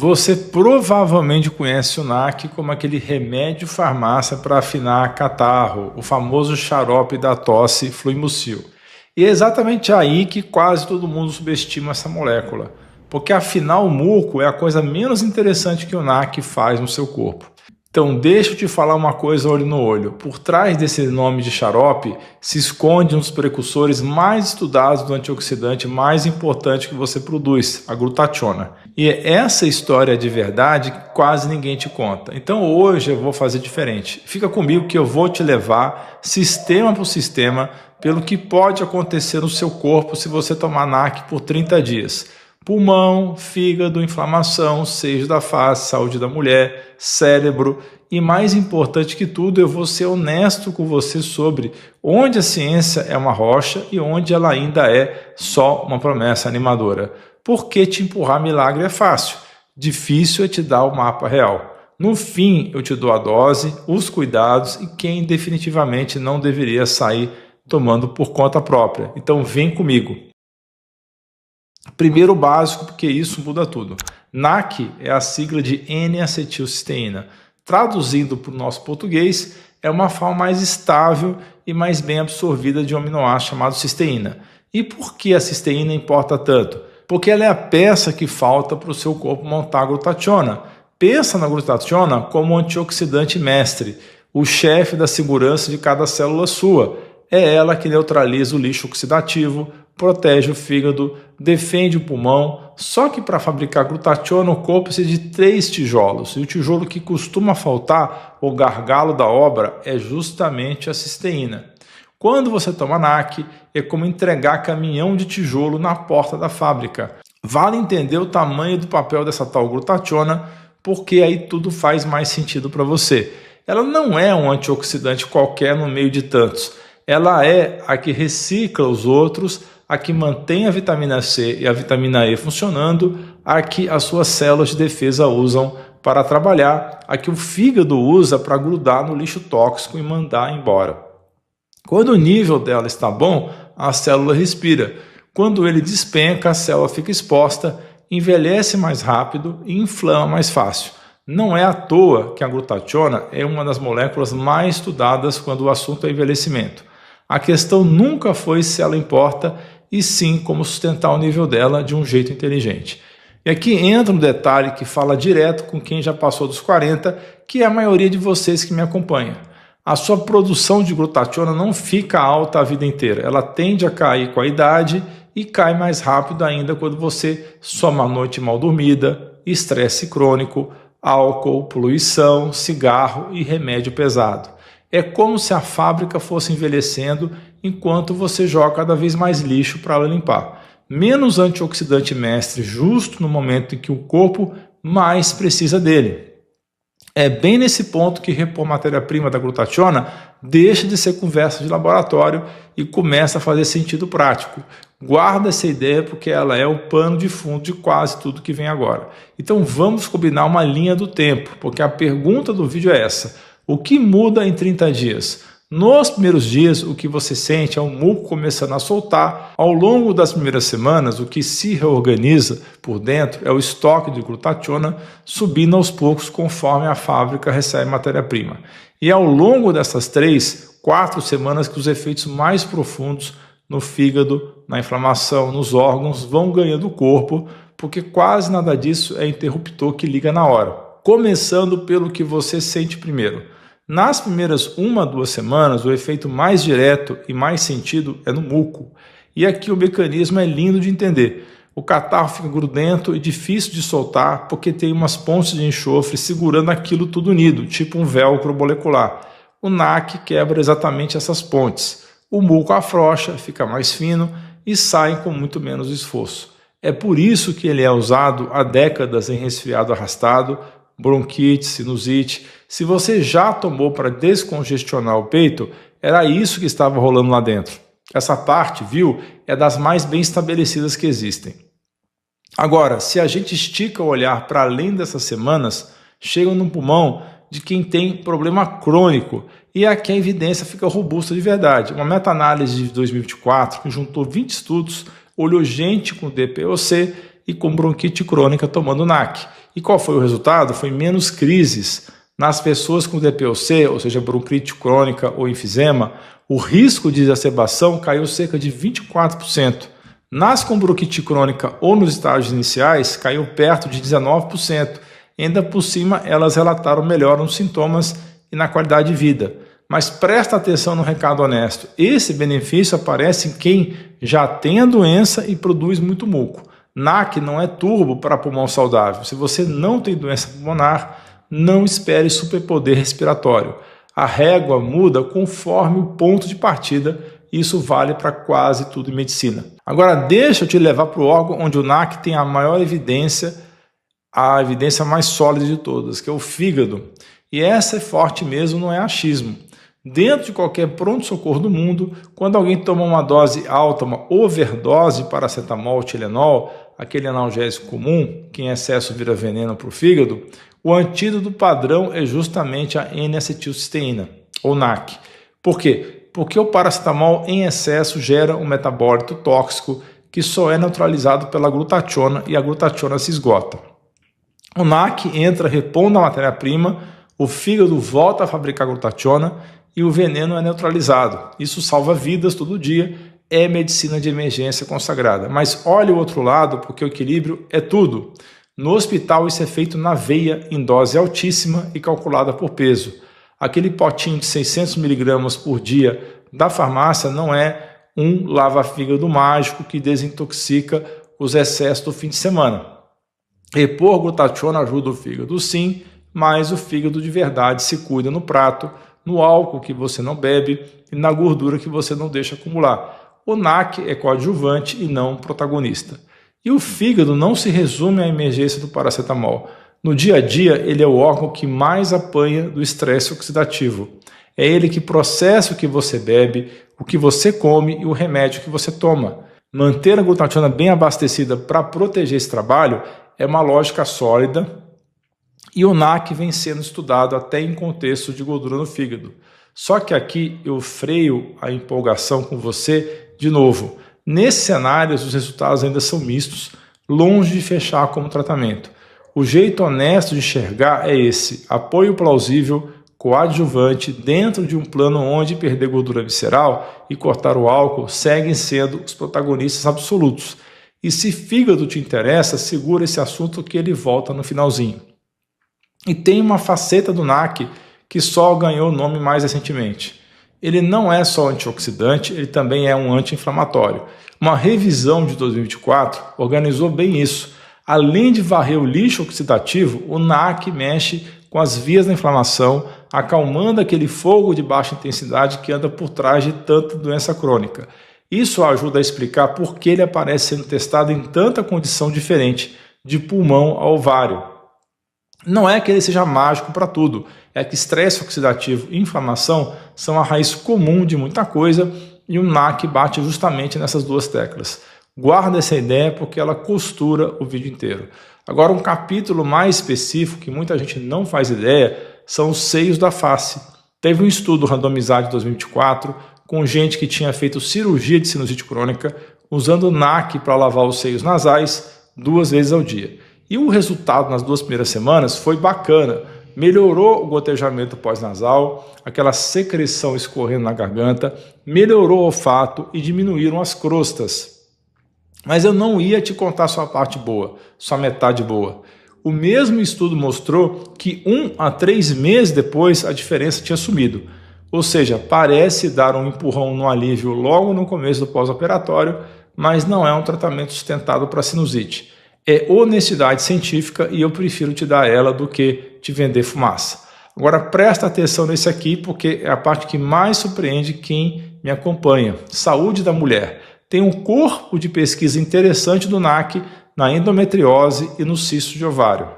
Você provavelmente conhece o NAC como aquele remédio farmácia para afinar catarro, o famoso xarope da tosse Fluimucil. E é exatamente aí que quase todo mundo subestima essa molécula, porque afinar o muco é a coisa menos interessante que o NAC faz no seu corpo. Então deixa eu te falar uma coisa olho no olho. Por trás desse nome de xarope se esconde um dos precursores mais estudados do antioxidante mais importante que você produz, a glutationa. E é essa história de verdade que quase ninguém te conta. Então hoje eu vou fazer diferente. Fica comigo que eu vou te levar sistema por sistema pelo que pode acontecer no seu corpo se você tomar NAC por 30 dias. Pulmão, fígado, inflamação, seios da face, saúde da mulher, cérebro e, mais importante que tudo, eu vou ser honesto com você sobre onde a ciência é uma rocha e onde ela ainda é só uma promessa animadora. Porque te empurrar milagre é fácil, difícil é te dar o mapa real. No fim, eu te dou a dose, os cuidados e quem definitivamente não deveria sair tomando por conta própria. Então vem comigo. Primeiro o básico, porque isso muda tudo. NAC é a sigla de N-acetilcisteína. Traduzindo para o nosso português, é uma forma mais estável e mais bem absorvida de um aminoácido chamado cisteína. E por que a cisteína importa tanto? Porque ela é a peça que falta para o seu corpo montar a glutationa. Pensa na glutationa como um antioxidante mestre, o chefe da segurança de cada célula sua. É ela que neutraliza o lixo oxidativo, protege o fígado, defende o pulmão. Só que para fabricar glutationa o corpo precisa de 3 tijolos. E o tijolo que costuma faltar, o gargalo da obra, é justamente a cisteína. Quando você toma NAC, é como entregar caminhão de tijolo na porta da fábrica. Vale entender o tamanho do papel dessa tal glutationa, porque aí tudo faz mais sentido para você. Ela não é um antioxidante qualquer no meio de tantos. Ela é a que recicla os outros, a que mantém a vitamina C e a vitamina E funcionando, a que as suas células de defesa usam para trabalhar, a que o fígado usa para grudar no lixo tóxico e mandar embora. Quando o nível dela está bom, a célula respira. Quando ele despenca, a célula fica exposta, envelhece mais rápido e inflama mais fácil. Não é à toa que a glutationa é uma das moléculas mais estudadas quando o assunto é envelhecimento. A questão nunca foi se ela importa, e sim como sustentar o nível dela de um jeito inteligente. E aqui entra um detalhe que fala direto com quem já passou dos 40, que é a maioria de vocês que me acompanha. A sua produção de glutationa não fica alta a vida inteira, ela tende a cair com a idade e cai mais rápido ainda quando você soma a noite mal dormida, estresse crônico, álcool, poluição, cigarro e remédio pesado. É como se a fábrica fosse envelhecendo enquanto você joga cada vez mais lixo para ela limpar. Menos antioxidante mestre justo no momento em que o corpo mais precisa dele. É bem nesse ponto que repor matéria-prima da glutationa deixa de ser conversa de laboratório e começa a fazer sentido prático. Guarda essa ideia porque ela é o pano de fundo de quase tudo que vem agora. Então vamos combinar uma linha do tempo, porque a pergunta do vídeo é essa: o que muda em 30 dias? Nos primeiros dias, o que você sente é o muco começando a soltar. Ao longo das primeiras semanas, o que se reorganiza por dentro é o estoque de glutationa subindo aos poucos conforme a fábrica recebe matéria-prima. E ao longo dessas 3, 4 semanas que os efeitos mais profundos no fígado, na inflamação, nos órgãos vão ganhando o corpo, porque quase nada disso é interruptor que liga na hora. Começando pelo que você sente primeiro. Nas primeiras 1 a 2 semanas, o efeito mais direto e mais sentido é no muco. E aqui o mecanismo é lindo de entender. O catarro fica grudento e difícil de soltar porque tem umas pontes de enxofre segurando aquilo tudo unido, tipo um velcro molecular. O NAC quebra exatamente essas pontes. O muco afrouxa, fica mais fino e sai com muito menos esforço. É por isso que ele é usado há décadas em resfriado arrastado, bronquite, sinusite. Se você já tomou para descongestionar o peito, era isso que estava rolando lá dentro. Essa parte, viu, é das mais bem estabelecidas que existem. Agora, se a gente estica o olhar para além dessas semanas, chega no pulmão de quem tem problema crônico, e aqui a evidência fica robusta de verdade. Uma meta-análise de 2024, que juntou 20 estudos, olhou gente com DPOC e com bronquite crônica tomando NAC. E qual foi o resultado? Foi menos crises. Nas pessoas com DPOC, ou seja, bronquite crônica ou enfisema, o risco de exacerbação caiu cerca de 24%. Nas com bronquite crônica ou nos estágios iniciais, caiu perto de 19%. Ainda por cima, elas relataram melhora nos sintomas e na qualidade de vida. Mas presta atenção no recado honesto. Esse benefício aparece em quem já tem a doença e produz muito muco. NAC não é turbo para pulmão saudável. Se você não tem doença pulmonar, não espere superpoder respiratório. A régua muda conforme o ponto de partida. Isso vale para quase tudo em medicina. Agora deixa eu te levar para o órgão onde o NAC tem a maior evidência, a evidência mais sólida de todas, que é o fígado. E essa é forte mesmo, não é achismo. Dentro de qualquer pronto-socorro do mundo, quando alguém toma uma dose alta, uma overdose de paracetamol ou Tilenol, aquele analgésico comum, que em excesso vira veneno para o fígado, o antídoto padrão é justamente a N-acetilcisteína, ou NAC. Por quê? Porque o paracetamol em excesso gera um metabólito tóxico que só é neutralizado pela glutationa e a glutationa se esgota. O NAC entra repondo a matéria-prima, o fígado volta a fabricar glutationa e o veneno é neutralizado. Isso salva vidas todo dia, é medicina de emergência consagrada. Mas olha o outro lado, porque o equilíbrio é tudo. No hospital isso é feito na veia em dose altíssima e calculada por peso. Aquele potinho de 600 mg por dia da farmácia não é um lava-fígado mágico que desintoxica os excessos do fim de semana. Repor glutationa ajuda o fígado sim, mas o fígado de verdade se cuida no prato, no álcool que você não bebe e na gordura que você não deixa acumular. O NAC é coadjuvante e não protagonista. E o fígado não se resume à emergência do paracetamol. No dia a dia, ele é o órgão que mais apanha do estresse oxidativo. É ele que processa o que você bebe, o que você come e o remédio que você toma. Manter a glutationa bem abastecida para proteger esse trabalho é uma lógica sólida e o NAC vem sendo estudado até em contexto de gordura no fígado. Só que aqui eu freio a empolgação com você de novo. Nesses cenários, os resultados ainda são mistos, longe de fechar como tratamento. O jeito honesto de enxergar é esse: apoio plausível, coadjuvante, dentro de um plano onde perder gordura visceral e cortar o álcool seguem sendo os protagonistas absolutos. E se fígado te interessa, segura esse assunto que ele volta no finalzinho. E tem uma faceta do NAC que só ganhou o nome mais recentemente. Ele não é só antioxidante, ele também é um anti-inflamatório. Uma revisão de 2024 organizou bem isso. Além de varrer o lixo oxidativo, o NAC mexe com as vias da inflamação, acalmando aquele fogo de baixa intensidade que anda por trás de tanta doença crônica. Isso ajuda a explicar por que ele aparece sendo testado em tanta condição diferente, de pulmão a ovário. Não é que ele seja mágico para tudo, é que estresse oxidativo e inflamação são a raiz comum de muita coisa e o NAC bate justamente nessas duas teclas. Guarda essa ideia porque ela costura o vídeo inteiro. Agora, um capítulo mais específico que muita gente não faz ideia são os seios da face. Teve um estudo randomizado em 2024 com gente que tinha feito cirurgia de sinusite crônica usando NAC para lavar os seios nasais 2 vezes ao dia. E o resultado nas 2 primeiras semanas foi bacana. Melhorou o gotejamento pós-nasal, aquela secreção escorrendo na garganta, melhorou o olfato e diminuíram as crostas. Mas eu não ia te contar só a parte boa, só a metade boa. O mesmo estudo mostrou que 1 a 3 meses depois a diferença tinha sumido. Ou seja, parece dar um empurrão no alívio logo no começo do pós-operatório, mas não é um tratamento sustentado para sinusite. É honestidade científica e eu prefiro te dar ela do que te vender fumaça. Agora presta atenção nesse aqui porque é a parte que mais surpreende quem me acompanha. Saúde da mulher. Tem um corpo de pesquisa interessante do NAC na endometriose e no cisto de ovário.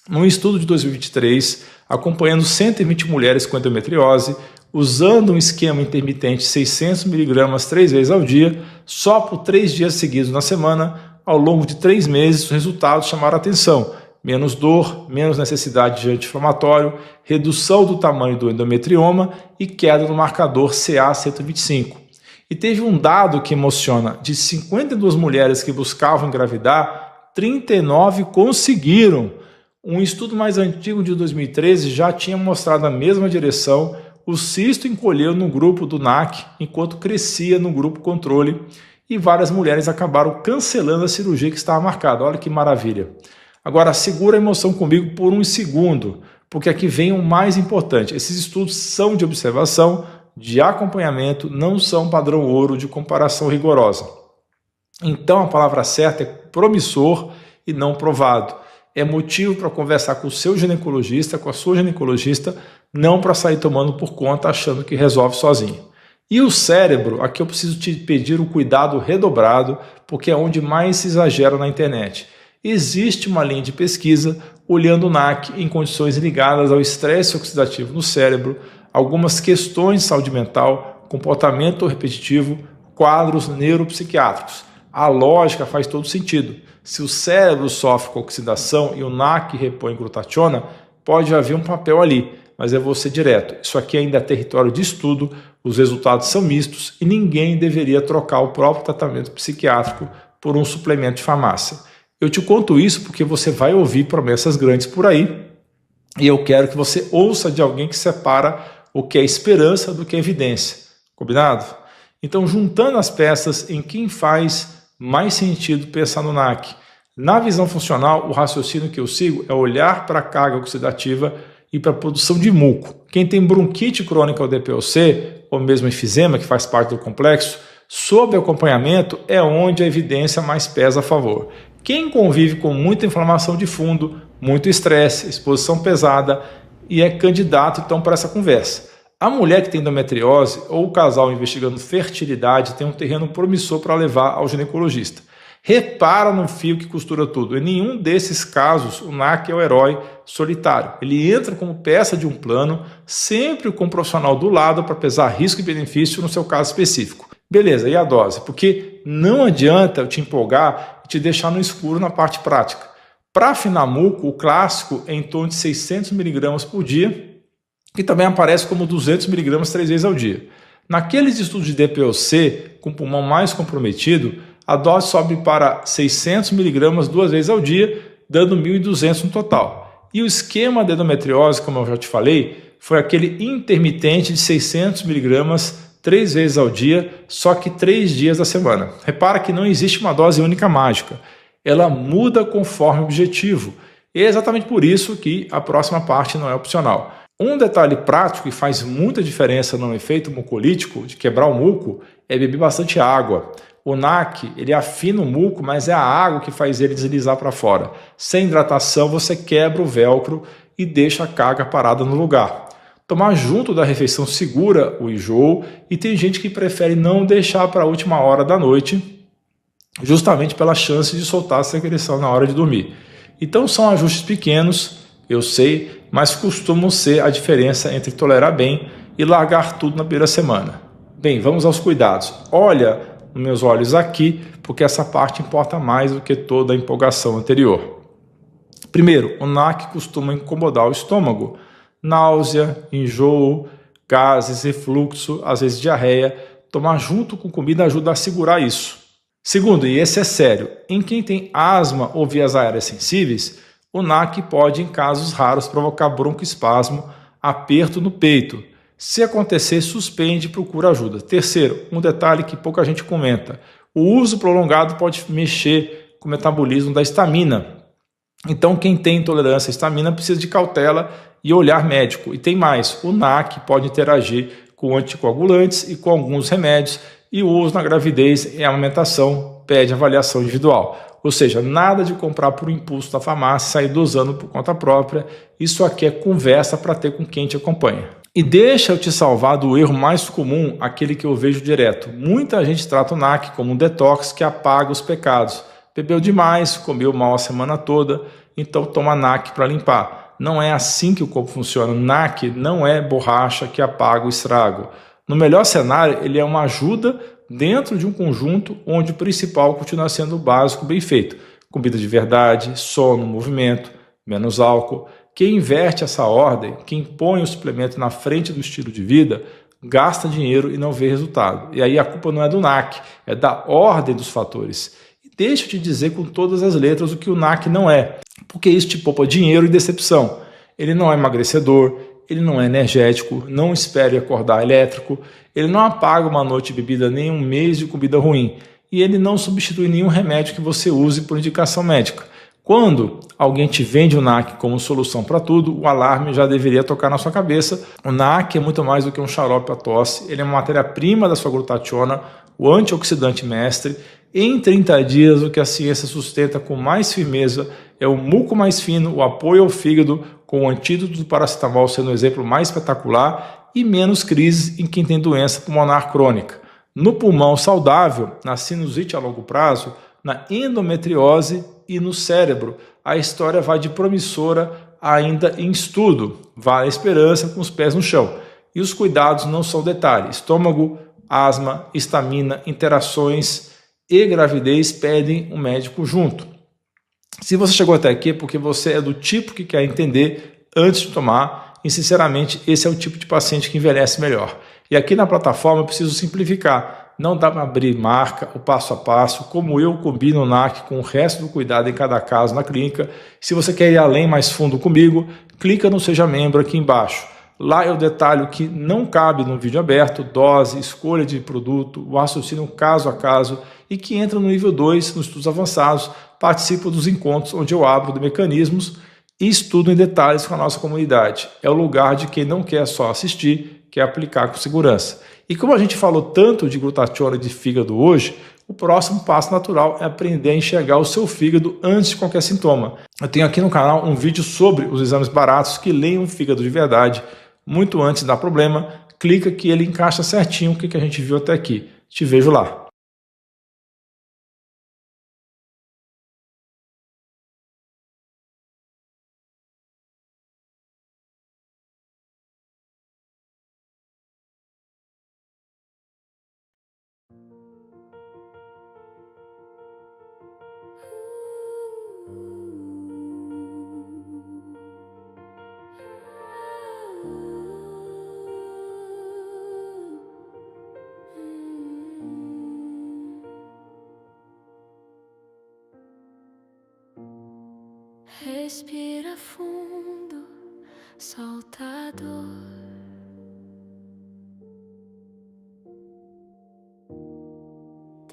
Num estudo de 2023, acompanhando 120 mulheres com endometriose, usando um esquema intermitente 600 mg 3 vezes ao dia, só por 3 dias seguidos na semana, ao longo de 3 meses, os resultados chamaram a atenção. Menos dor, menos necessidade de anti-inflamatório, redução do tamanho do endometrioma e queda no marcador CA125. E teve um dado que emociona: de 52 mulheres que buscavam engravidar, 39 conseguiram. Um estudo mais antigo de 2013 já tinha mostrado a mesma direção. O cisto encolheu no grupo do NAC, enquanto crescia no grupo controle, e várias mulheres acabaram cancelando a cirurgia que estava marcada. Olha que maravilha. Agora, segura a emoção comigo por um segundo, porque aqui vem o mais importante. Esses estudos são de observação, de acompanhamento, não são padrão ouro de comparação rigorosa. Então, a palavra certa é promissor e não provado. É motivo para conversar com o seu ginecologista, com a sua ginecologista, não para sair tomando por conta achando que resolve sozinho. E o cérebro, aqui eu preciso te pedir o cuidado redobrado, porque é onde mais se exagera na internet. Existe uma linha de pesquisa olhando o NAC em condições ligadas ao estresse oxidativo no cérebro, algumas questões de saúde mental, comportamento repetitivo, quadros neuropsiquiátricos. A lógica faz todo sentido. Se o cérebro sofre com oxidação e o NAC repõe glutationa, pode haver um papel ali, mas eu vou ser direto. Isso aqui ainda é território de estudo, os resultados são mistos e ninguém deveria trocar o próprio tratamento psiquiátrico por um suplemento de farmácia. Eu te conto isso porque você vai ouvir promessas grandes por aí e eu quero que você ouça de alguém que separa o que é esperança do que é evidência. Combinado? Então, juntando as peças, em quem faz mais sentido pensar no NAC? Na visão funcional, o raciocínio que eu sigo é olhar para a carga oxidativa e para a produção de muco. Quem tem bronquite crônica ou DPOC, ou mesmo enfisema, que faz parte do complexo, sob acompanhamento é onde a evidência mais pesa a favor. Quem convive com muita inflamação de fundo, muito estresse, exposição pesada e é candidato então para essa conversa. A mulher que tem endometriose ou o casal investigando fertilidade tem um terreno promissor para levar ao ginecologista. Repara no fio que costura tudo. Em nenhum desses casos o NAC é o herói solitário. Ele entra como peça de um plano, sempre com um profissional do lado para pesar risco e benefício no seu caso específico. Beleza, e a dose? Porque não adianta eu te empolgar e te deixar no escuro na parte prática. Para afinar muco, o clássico é em torno de 600 mg por dia, que também aparece como 200 mg 3 vezes ao dia. Naqueles estudos de DPOC, com pulmão mais comprometido, a dose sobe para 600 mg 2 vezes ao dia, dando 1.200 no total. E o esquema da endometriose, como eu já te falei, foi aquele intermitente de 600 mg 3 vezes ao dia, só que 3 dias da semana. Repara que não existe uma dose única mágica. Ela muda conforme o objetivo. E é exatamente por isso que a próxima parte não é opcional. Um detalhe prático que faz muita diferença no efeito mucolítico, de quebrar o muco, é beber bastante água. O NAC, ele afina o muco, mas é a água que faz ele deslizar para fora. Sem hidratação, você quebra o velcro e deixa a carga parada no lugar. Tomar junto da refeição segura o enjoo e tem gente que prefere não deixar para a última hora da noite, justamente pela chance de soltar a secreção na hora de dormir. Então são ajustes pequenos, eu sei, mas costumam ser a diferença entre tolerar bem e largar tudo na primeira semana. Bem, vamos aos cuidados. Olha nos meus olhos aqui, porque essa parte importa mais do que toda a empolgação anterior. Primeiro, o NAC costuma incomodar o estômago. Náusea, enjoo, gases, refluxo, às vezes diarreia. Tomar junto com comida ajuda a segurar isso. Segundo, e esse é sério, em quem tem asma ou vias aéreas sensíveis, o NAC pode, em casos raros, provocar broncoespasmo, aperto no peito. Se acontecer, suspende e procura ajuda. Terceiro, um detalhe que pouca gente comenta. O uso prolongado pode mexer com o metabolismo da histamina. Então, quem tem intolerância à histamina precisa de cautela e olhar médico. E tem mais, o NAC pode interagir com anticoagulantes e com alguns remédios, e o uso na gravidez e amamentação pede avaliação individual. Ou seja, nada de comprar por impulso da farmácia e sair dosando por conta própria. Isso aqui é conversa para ter com quem te acompanha. E deixa eu te salvar do erro mais comum, aquele que eu vejo direto. Muita gente trata o NAC como um detox que apaga os pecados. Bebeu demais, comeu mal a semana toda, então toma NAC para limpar. Não é assim que o corpo funciona. NAC não é borracha que apaga o estrago. No melhor cenário, ele é uma ajuda dentro de um conjunto onde o principal continua sendo o básico bem feito. Comida de verdade, sono, movimento, menos álcool. Quem inverte essa ordem, quem põe o suplemento na frente do estilo de vida, gasta dinheiro e não vê resultado. E aí a culpa não é do NAC, é da ordem dos fatores. deixa eu te dizer com todas as letras o que o NAC não é, porque isso te poupa dinheiro e decepção. Ele não é emagrecedor, ele não é energético, não espere acordar elétrico, ele não apaga uma noite de bebida nem um mês de comida ruim, e ele não substitui nenhum remédio que você use por indicação médica. Quando alguém te vende o NAC como solução para tudo, o alarme já deveria tocar na sua cabeça. O NAC é muito mais do que um xarope para tosse, ele é uma matéria-prima da sua glutationa, o antioxidante mestre. Em 30 dias, o que a ciência sustenta com mais firmeza é o muco mais fino, o apoio ao fígado, com o antídoto do paracetamol sendo o exemplo mais espetacular, e menos crises em quem tem doença pulmonar crônica. No pulmão saudável, na sinusite a longo prazo, na endometriose e no cérebro, a história vai de promissora ainda em estudo. Vale a esperança com os pés no chão. E os cuidados não são detalhe. Estômago, asma, histamina, interações e gravidez pedem um médico junto. Se você chegou até aqui é porque você é do tipo que quer entender antes de tomar, e sinceramente esse é o tipo de paciente que envelhece melhor. E aqui na plataforma eu preciso simplificar, não dá para abrir marca, o passo a passo, como eu combino o NAC com o resto do cuidado em cada caso na clínica. Se você quer ir além mais fundo comigo, clica no Seja Membro aqui embaixo. Lá eu detalho que não cabe no vídeo aberto, dose, escolha de produto, o raciocínio caso a caso, e que entra no nível 2, nos estudos avançados, participa dos encontros onde eu abro de mecanismos e estudo em detalhes com a nossa comunidade. É o lugar de quem não quer só assistir, quer aplicar com segurança. E como a gente falou tanto de glutationa e de fígado hoje, o próximo passo natural é aprender a enxergar o seu fígado antes de qualquer sintoma. Eu tenho aqui no canal um vídeo sobre os exames baratos que leem o fígado de verdade, muito antes de dar problema. Clica que ele encaixa certinho o que a gente viu até aqui. Te vejo lá. Respira fundo, solta a dor.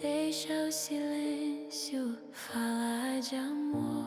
Deixa o silêncio falar de amor.